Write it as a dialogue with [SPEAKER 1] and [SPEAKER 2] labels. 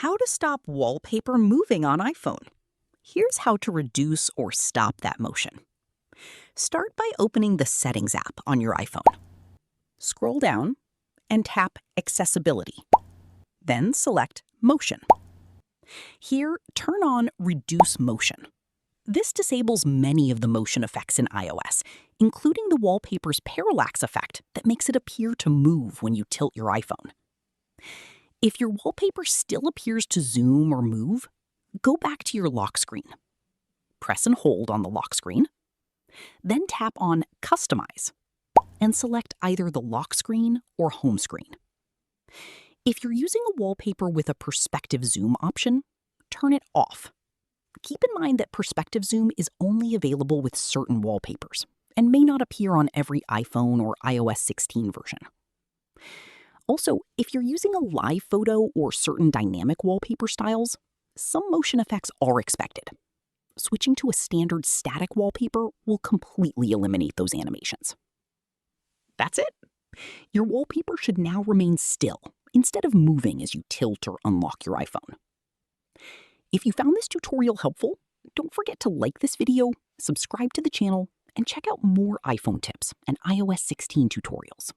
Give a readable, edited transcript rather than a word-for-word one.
[SPEAKER 1] How to stop wallpaper moving on iPhone. Here's how to reduce or stop that motion. Start by opening the Settings app on your iPhone. Scroll down and tap Accessibility. Then select Motion. Here, turn on Reduce Motion. This disables many of the motion effects in iOS, including the wallpaper's parallax effect that makes it appear to move when you tilt your iPhone. If your wallpaper still appears to zoom or move, go back to your lock screen. Press and hold on the lock screen. Then tap on Customize and select either the lock screen or home screen. If you're using a wallpaper with a perspective zoom option, turn it off. Keep in mind that perspective zoom is only available with certain wallpapers and may not appear on every iPhone or iOS 16 version. Also, if you're using a live photo or certain dynamic wallpaper styles, some motion effects are expected. Switching to a standard static wallpaper will completely eliminate those animations. That's it. Your wallpaper should now remain still instead of moving as you tilt or unlock your iPhone. If you found this tutorial helpful, don't forget to like this video, subscribe to the channel, and check out more iPhone tips and iOS 16 tutorials.